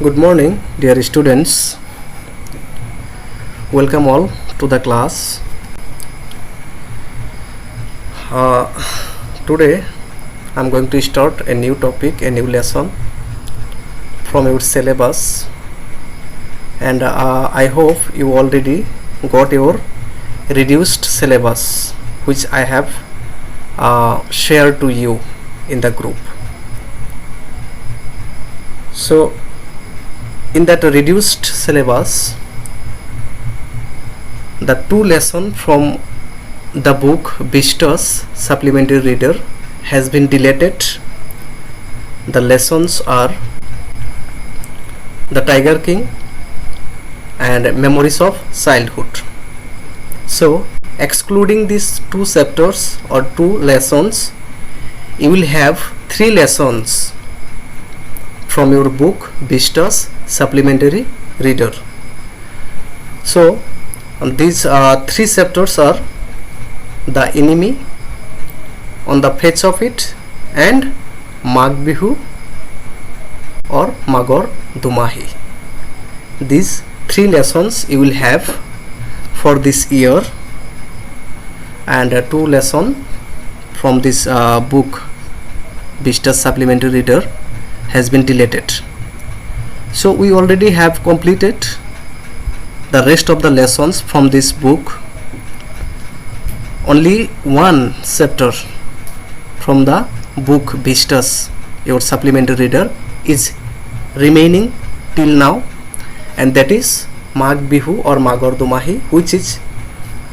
Good morning, dear students. Welcome all to the class. Today I'm going to start a new topic, a new lesson from your syllabus, and I hope you already got your reduced syllabus, which I have shared to you in the group. So in that reduced syllabus, the two lessons from the book Vistas Supplementary Reader has been deleted. The lessons are The Tiger King and Memories of Childhood. So excluding these two chapters or two lessons, you will have three lessons from your book Vistas Supplementary Reader. So these three chapters are The Enemy, On the Face of It, and Magh Bihu or Magor Dumahi. These three lessons you will have for this year, and two lessons from this book Vistas Supplementary Reader has been deleted. So we already have completed the rest of the lessons from this book. Only one chapter from the book Vistas, your supplementary reader, is remaining till now, and that is Magh Bihu or Magor Dumahi,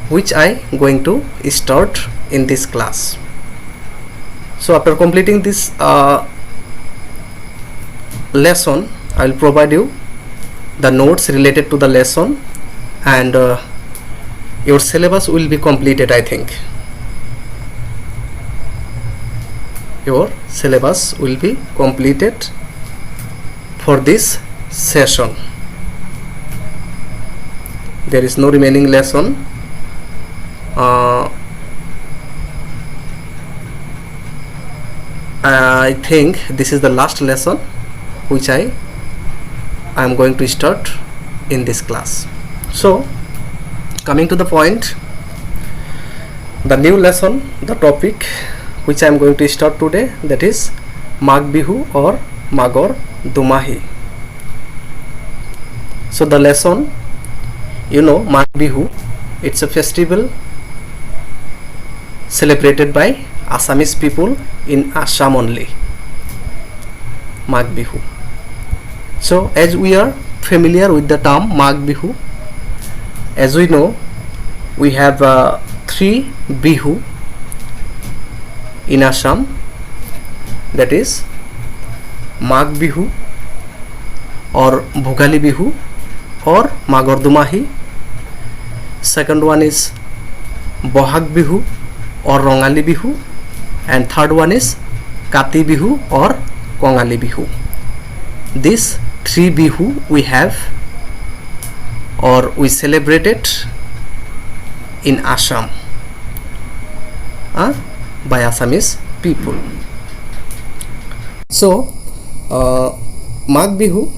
which I going to start in this class. So after completing this lesson, I will provide you the notes related to the lesson, and your syllabus will be completed. I think your syllabus will be completed for this session. There is no remaining lesson. I think this is the last lesson which I am going to start in this class. So coming to the point, the new lesson, the topic which I am going to start today, that is Magh Bihu or Magor Dumahi. So the lesson, Magh Bihu, it's a festival celebrated by Assamese people in Assam only. Magh Bihu. So as we are familiar with the term Magh Bihu, as we know, we have three Bihu in Assam, that is Magh Bihu or Bhogali Bihu or Magor Dumahi. Second one is Bohag Bihu or Rongali Bihu, and third one is Kati Bihu or Kongali Bihu. These three Bihu we have, or we celebrated in Assam by Assamese people. So Magh Bihu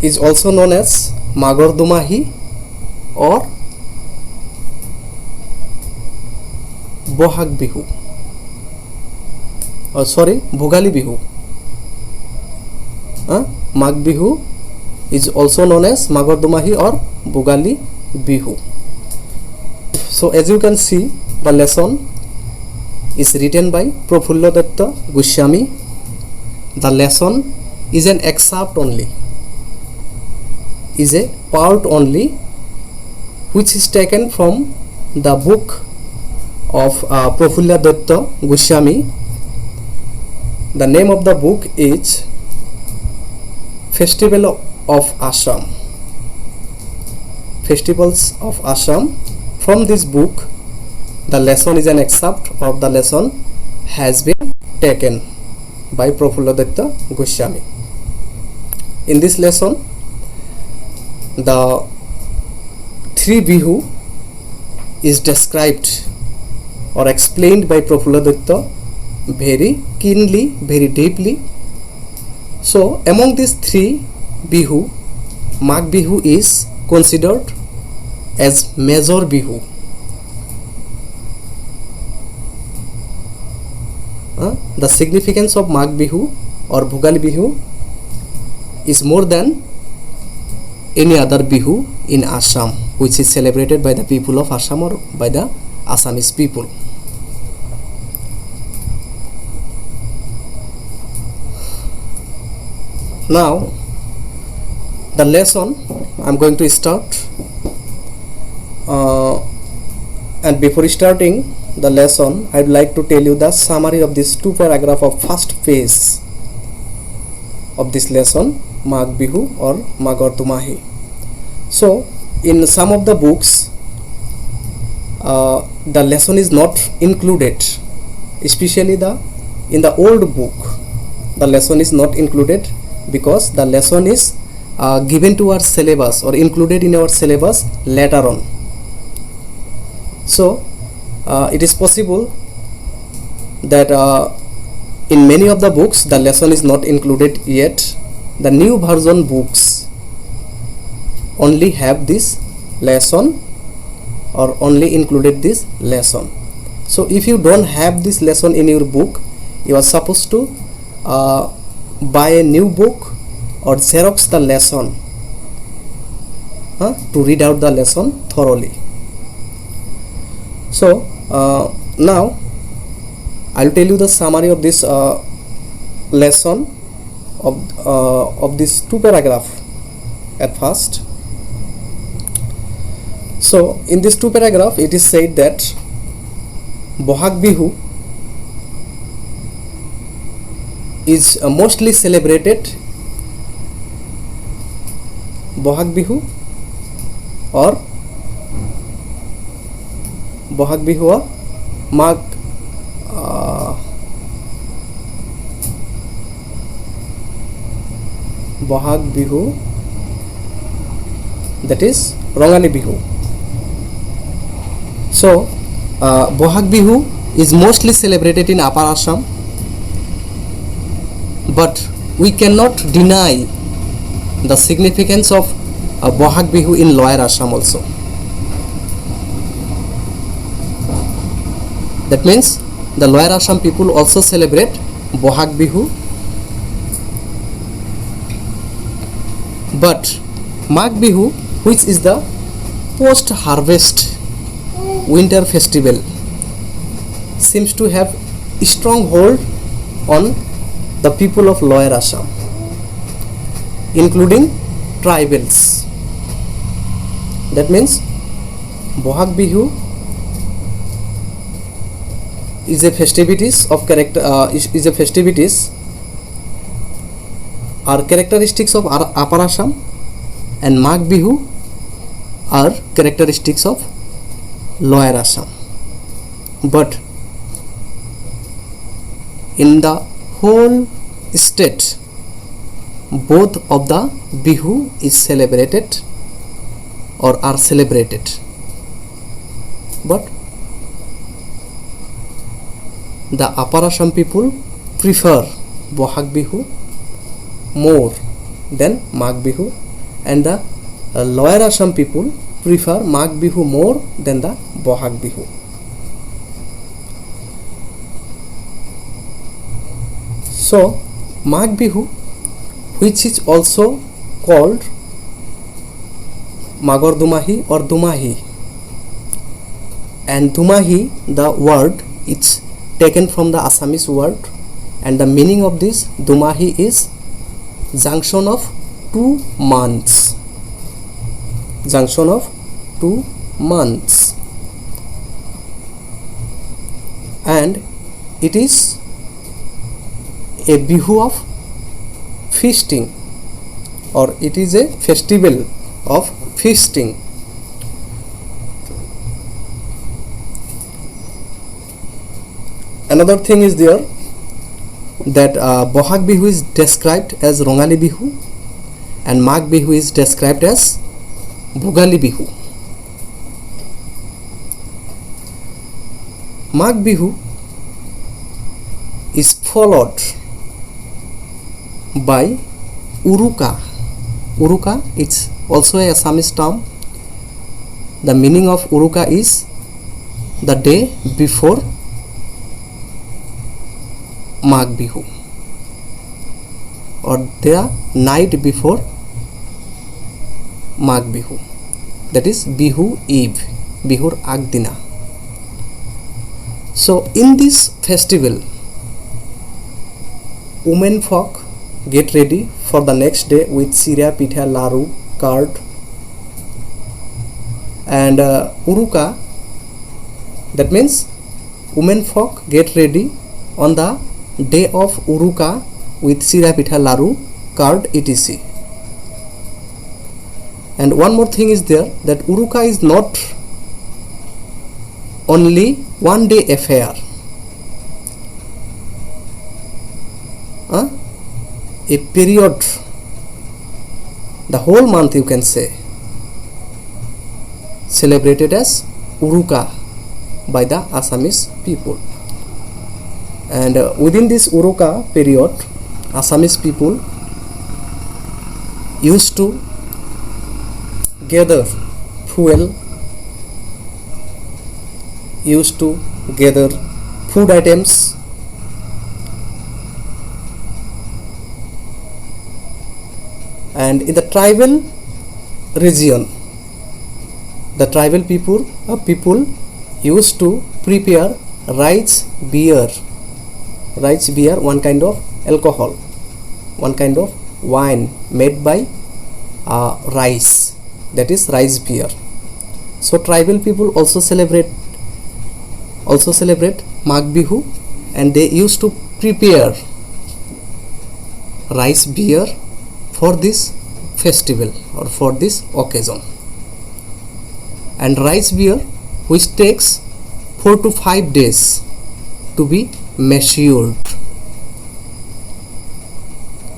is also known as Magor Dumahi or Bohag Bihu, Bhogali Bihu. Magh Bihu is also known as Magor Dumahi or Bhogali Bihu. So as you can see, the lesson is written by Prafullo Datta Goswami. The lesson is an excerpt only, is a part only, which is taken from the book of Prafullo Datta Goswami. The name of the book is Festival of Assam. Festivals of Assam. From this book, the lesson is an excerpt of the lesson has been taken by Prafullo Datta Goswami. In this lesson, the three Bihu is described or explained by Prafullo Datta very keenly, very deeply, So among these three bihu, Magh Bihu is considered as major bihu. The significance of Magh Bihu or Bhogali Bihu is more than any other bihu in Assam, which is celebrated by the people of Assam or by the Assamese people. Now the lesson I am going to start, and before starting the lesson I would like to tell you the summary of this two paragraph of first phase of this lesson, Magh Bihu or Magh or Dumahi. So in some of the books the lesson is not included, especially in the old book the lesson is not included, because the lesson is given to our syllabus or included in our syllabus later on. So it is possible that in many of the books the lesson is not included yet. The new version books only have this lesson or only included this lesson. So if you don't have this lesson in your book, you are supposed to buy a new book or xerox the lesson to read out the lesson thoroughly. So now I will tell you the summary of this lesson of this two paragraph at first. So in this two paragraph it is said that Bohag Bihu is mostly celebrated, Bohag Bihu or Magh Bohag Bihu, that is Rongali Bihu. So Bohag Bihu is mostly celebrated in Upper Assam, but we cannot deny the significance of Bohag Bihu in Lower Assam also. That means the Lower Assam people also celebrate Bohag Bihu, but Magh Bihu, which is the post-harvest winter festival, seems to have a strong hold on the people of Lower Assam, including tribals. That means Bohag Bihu is a festivities of are characteristics of Upper Assam, and Magh Bihu are characteristics of Lower Assam. But in the whole state both of the Bihu is celebrated or are celebrated, but the Upper Assam people prefer Bohag Bihu more than Magh Bihu, and the Lower Assam people prefer Magh Bihu more than the Bohag Bihu. So Magh Bihu, which is also called Magh Dumahi or Dumahi, and Dumahi, the word, it's taken from the Assamese word, and the meaning of this Dumahi is junction of 2 months. Junction of 2 months, and it is a bihu of feasting, or it is a festival of feasting. Another thing is there that Bohag Bihu is described as Rongali Bihu and Magh Bihu is described as Bhogali Bihu. Magh Bihu is followed by Uruka. Uruka, it's also a Assamese term. The meaning of Uruka is the day before Magh Bihu, or the night before Magh Bihu, that is Bihu Eve, Bihur Agdina. So in this festival, women folk get ready for the next day with Sira, Pitha, Laru, curd, and Uruka, that means women folk get ready on the day of Uruka with Sira, Pitha, Laru, curd, etc. And one more thing is there, that Uruka is not only one day affair. A period, the whole month you can say, celebrated as Uruka by the Assamese people. And within this Uruka period, Assamese people used to gather fuel, used to gather food items, and in the tribal region, the tribal people used to prepare rice beer, one kind of alcohol, one kind of wine made by rice, that is rice beer. So tribal people also celebrate Magh Bihu, and they used to prepare rice beer for this festival or for this occasion. And rice beer, which takes 4 to 5 days to be matured.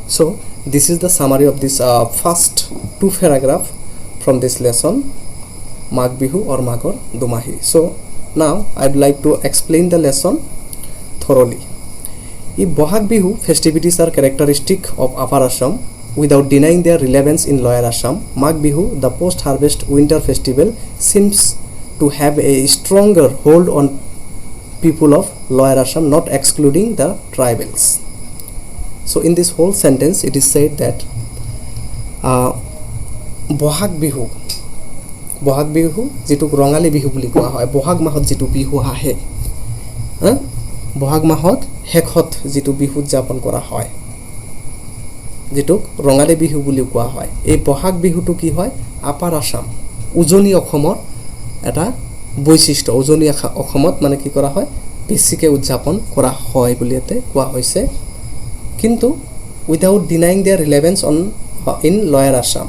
So this is the summary of this first 2 paragraph from this lesson, Magh Bihu or Maghor Dumahi. So now I'd like to explain the lesson thoroughly. If Bohag Bihu festivities are characteristic of Upper Assam without denying their relevance in Lower Assam, Magh Bihu, the post-harvest winter festival, seems to have a stronger hold on people of Lower Assam, not excluding the tribals. So in this whole sentence it is said that Bohag Bihu जिटुक Rongali Bihu बुली कोआ হয়, বহাগ মাহত जिटु बिहु आহে, বহাগ মাহত হেখত जिटु बिहु উদযাপন কৰা হয়, जिटुक रंगाली बिहु बुली कोआ হয়। এই বহাগ বিহুটো কি হয়, আপাৰ আসাম উজনি অসমৰ এটা বৈশিষ্ট্য। উজনি অসমত মানে কি কৰা হয়, বেছিকৈ উদযাপন কৰা হয় বুলি এতে কোৱা হৈছে, কিন্তু without denying their relevance on in lower Assam.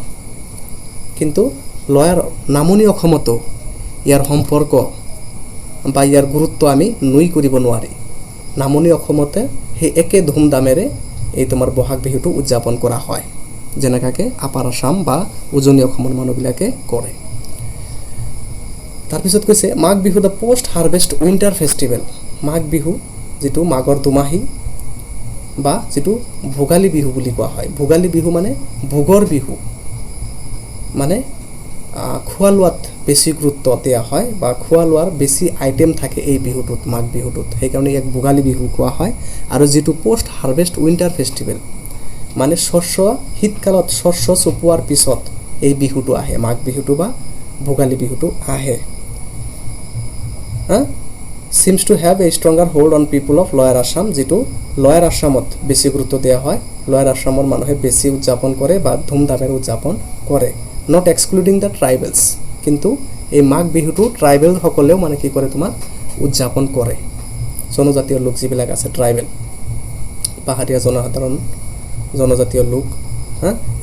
কিন্তু লয়াৰ নামনি অসমতো ইয়াৰ সম্পৰ্ক বা ইয়াৰ গুৰুত্ব আমি নুই কৰিব নোৱাৰি। নামনি অসমতে সেই একে ধুমধামেৰে এই তোমাৰ বহাগ বিহুটো উদযাপন কৰা হয়, যেনেকাকে আপাৰ আসাম বা উজনি অসমৰ মানুহবিলাকে কৰে। তাৰপিছত কৈছে Magh Bihu the post harvest winter festival. Magh Bihu যিটো মাঘৰ দুমাহী বা যিটো ভোগালী বিহু বুলি কোৱা হয়। ভোগালী বিহু মানে ভোগৰ বিহু, মানে খোৱা লোৱাত বেছি গুৰুত্ব দিয়া হয় বা খোৱা লোৱাৰ বেছি আইটেম থাকে এই বিহুটোত, মাঘ বিহুটোত, সেইকাৰণে ইয়াক ভোগালী বিহু কোৱা হয়। আৰু যিটো পোষ্ট হাৰ্ভেষ্ট উইণ্টাৰ ফেষ্টিভেল মানে শস্য শীতকালত শস্য চপোৱাৰ পিছত এই বিহুটো আহে, মাঘ বিহুটো বা ভোগালী বিহুটো আহে। seems to have a stronger hold on people of Lower Assam, যেটো লয়াৰ আসামত বেছি গুৰুত্ব দিয়া হয়। লয়াৰ আসামৰ মানুহে বেছি উদযাপন কৰে বা ধুমধামেৰে উদযাপন কৰে, নট এক্সক্লুডিং দ্য ট্ৰাইবেলছ। কিন্তু এই মাঘ বিহুটো ট্ৰাইবেল সকলেও মানে কি কৰে, তোমাৰ উদযাপন কৰে। জনজাতীয় লোক যিবিলাক আছে, ট্ৰাইবেল পাহাৰীয়া জনসাধাৰণ জনজাতীয় লোক,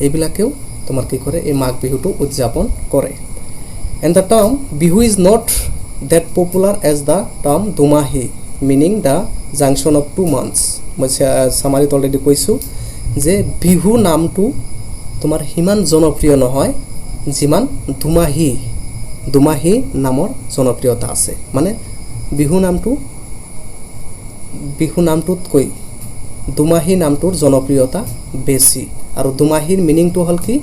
এইবিলাকেও তোমাৰ কি কৰে, এই মাঘ বিহুটো উদযাপন কৰে। And the term Bihu is not that popular as the term Dumahi, meaning the junction of 2 months. মই সামারিত অলরেডি কৈছো যে বিহু নামটো তোমাৰ হিমান জনপ্ৰিয় নহয় যিমান দুমাহী নামৰ জনপ্ৰিয়তা আছে। মানে বিহু নামটোত কৈ দুমাহী নামটোৰ জনপ্ৰিয়তা বেছি আৰু দুমাহীৰ মিনিংটো হ'ল কি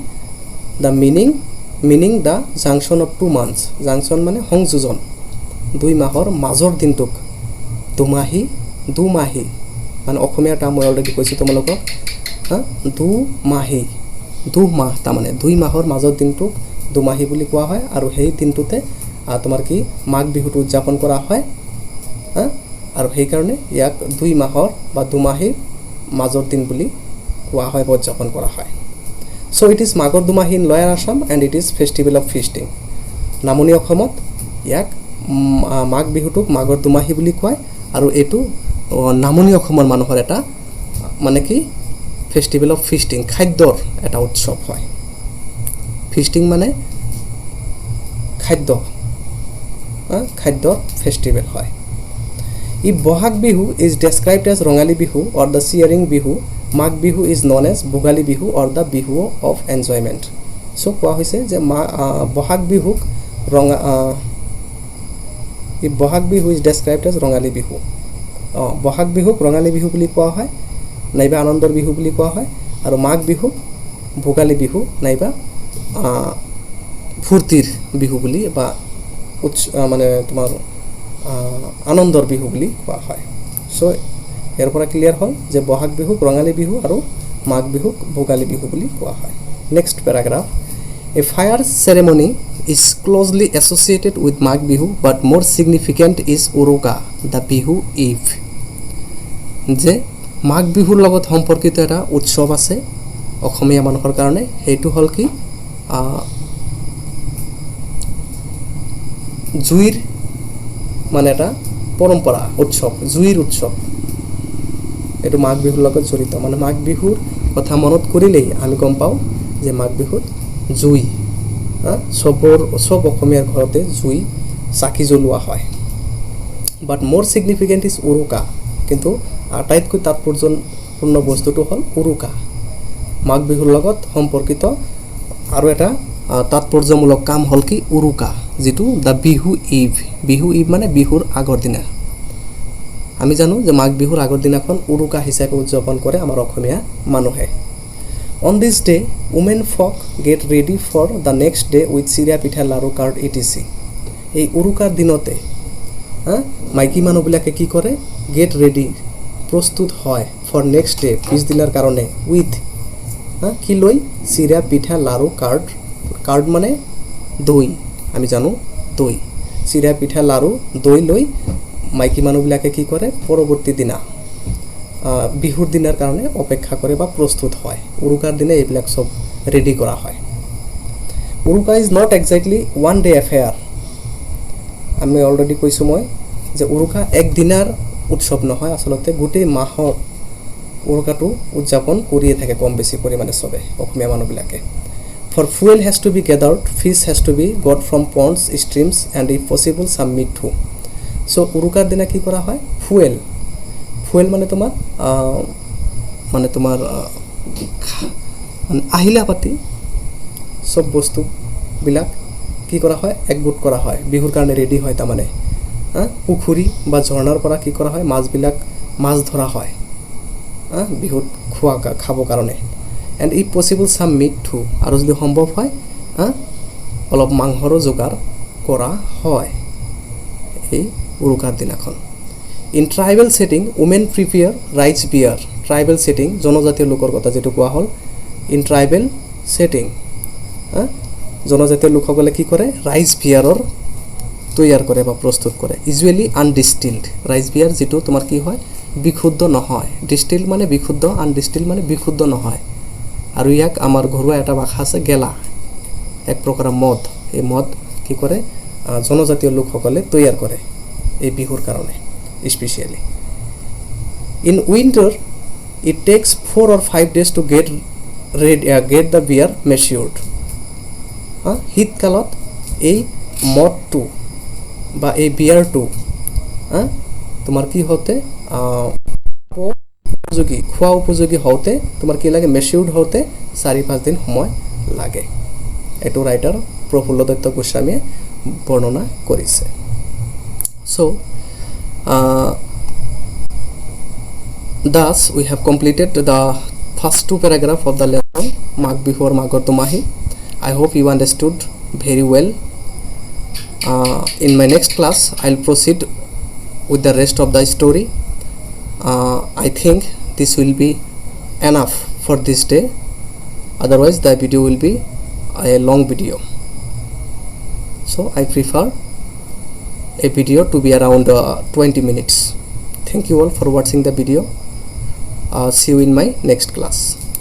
the meaning the junction of two months junction মানে সংযোজন দুই মাহৰ মাজৰ দিনটোক দুমাহী মানে অসমীয়া টাৰ্ম মই অলৰেডি কৈছোঁ তোমালোকক দুমাহ তাৰমানে 2 মাহৰ মাজৰ দিনটোক দুমাহী বুলি কোৱা হয় আৰু সেই দিনটোতে তোমাৰ কি মাঘ বিহুটো উদযাপন কৰা হয় আৰু সেই কাৰণে ইয়াক 2 মাহৰ বা দুমাহীৰ মাজৰ দিন বুলি কোৱা হয় উদযাপন কৰা হয় so it is মাঘৰ দুমাহী in Lower Assam and it is festival of feasting নামনি অসমত ইয়াক মাঘ বিহুটোক মাঘৰ দুমাহী বুলি কয় আৰু এটো নামনি অসমৰ মানুহৰ এটা মানে কি ফেষ্টিভেল অফ ফিষ্টিং খাদ্যৰ এটা উৎসৱ হয় ফিষ্টিং মানে খাদ্যৰ ফেষ্টিভেল হয় ই Bohag Bihu is described as Rongali Bihu or the cheering Bihu Magh Bihu is known as Bhogali Bihu or the Bihu of enjoyment so কোৱা হৈছে যে বহাগ বিহুক Bohag Bihu is described as Rongali Bihu Bohag বিহুক ৰঙালী বিহু বুলি কোৱা হয় নাইবা আনন্দৰ বিহু বুলি কোৱা হয় আৰু মাঘ বিহুক ভোগালী বিহু নাইবা ফূৰ্তিৰ বিহু বুলি বা মানে তোমাৰ আনন্দৰ বিহু বুলি কোৱা হয় সো ইয়াৰ পৰা ক্লিয়াৰ হ'ল যে বহাগ বিহুক ৰঙালী বিহু আৰু মাঘ বিহুক ভোগালী বিহু বুলি কোৱা হয় next paragraph a fire ceremony is closely associated with Magh Bihu but more significant is Uruka the Bihu Eve যে মাঘ বিহুৰ লগত সম্পৰ্কিত এটা উৎসৱ আছে অসমীয়া মানুহৰ কাৰণে হেতু হল কি জুইৰ মানে এটা পৰম্পৰা উৎসৱ জুইৰ উৎসৱ এটো মাঘ বিহুৰ লগত জড়িত মানে মাঘ বিহুৰ কথা মনত কৰিলেই আমি গম পাও যে মাঘ বিহুত জুই সব অসমীয়াৰ ঘৰতে জুই চাকি জ্বলোৱা হয় বাট মোৰ সিগনিফিকেন্ট ইজ উৰুকা কিন্তু আটাইতকৈ তাৎপৰ্যপূৰ্ণ বস্তুটো হ'ল উৰুকা মাঘ বিহুৰ লগত সম্পৰ্কিত আৰু এটা তাৎপৰ্যমূলক কাম হ'ল কি উৰুকা যেটো দা বিহু ইভ মানে বিহুৰ আগৰ দিনা আমি জানো যে মাঘ বিহুৰ আগৰ দিনাখন উৰুকা হিচাপে উদযাপন কৰে আমাৰ অসমীয়া মানুহে On this day, women folk get ready for the next day with চিৰা পিঠা লাৰু কাৰ্ড etc. এই উৰুকাৰ দিনতে মাইকী মানুহবিলাকে কি কৰে get ready প্ৰস্তুত হয় for next day পিছদিনাৰ কাৰণে with কি লৈ চিৰা পিঠা লাৰু কাৰ্ড মানে দৈ আমি জানো দৈ চিৰা পিঠা লাৰু দৈ লৈ মাইকী মানুহবিলাকে কি কৰে পৰৱৰ্তী দিনা বিহুৰ দিনৰ কাৰণে অপেক্ষা কৰে বা প্ৰস্তুত হয় উৰুকাৰ দিনে এইবিলাক সব ৰেডি কৰা হয় Uruka is not exactly one day affair আমি অলৰেডি কৈছো মই যে উৰুকা এক দিনৰ উৎসৱ নহয় আসলতে গোটেই মাহৰ উৰুকাটো উদযাপন কৰিয়ে থাকে কম বেছি পৰিমাণে সবে অসমীয়া মানুহবিলাকে for fuel has to be gathered fish has to be got from ponds streams and if possible some meat too so উৰুকাৰ দিনা কি কৰা হয় ফুয়েল মানে তোমাৰ আহিলা পাতি সব বস্তু বিলাক কি কৰা হয় একগোট কৰা হয় বিহুৰ কাৰণে ৰেডি হয় তাৰ মানে পুখুৰী বা ঝৰ্ণাৰ পৰা কি কৰা হয় মাছ ধৰা হয় বিহুত খাব কাৰণে and if possible some meat too আৰু যদি সম্ভৱ হয় অলপ মাংসৰো যোগাৰ কৰা হয় এই উৰুকাৰ দিনাখন In tribal setting, women prepare rice beer. Tribal setting, জনজাতীয় লোকৰ কথা যেটো কোৱা হল in tribal setting, জনজাতীয় লোকসকলে কি কৰে রাইস বিয়াৰৰ তৈয়াৰ কৰে বা প্ৰস্তুত কৰে usually undistilled rice beer যেটো তোমাৰ কি হয় বিশুদ্ধ নহয় distilled মানে বিশুদ্ধ undistilled মানে বিশুদ্ধ নহয় আৰু ইয়াক আমাৰ ঘৰুৱা এটা ভাষা আছে গেলা এক প্ৰকাৰ মদ এই মদ কি কৰে জনজাতীয় লোকসকলে তৈয়াৰ কৰে এই বিহুৰ কাৰণে especially in winter it takes 4 or 5 days to get the beer matured শীত কালত এই মদটো বা এই বিয়াৰটো তোমাৰ কি হতে উপযোগী খোৱা উপযোগী হওঁতে তোমাৰ কি লাগে মেচিউৰ্ড হওঁতে 4-5 দিন সময় লাগে এটো ৰাইটাৰ প্ৰফুল্ল দত্ত গোস্বামীয়ে বৰ্ণনা কৰিছে so Thus we have completed the first two paragraphs of the lesson Magh Bihu or Maghor Dumahi. I hope you understood very well. In my next class I'll proceed with the rest of the story. I think this will be enough for this day, otherwise the video will be a long video, so I prefer a video to be around 20 minutes. Thank you all for watching the video. See you in my next class.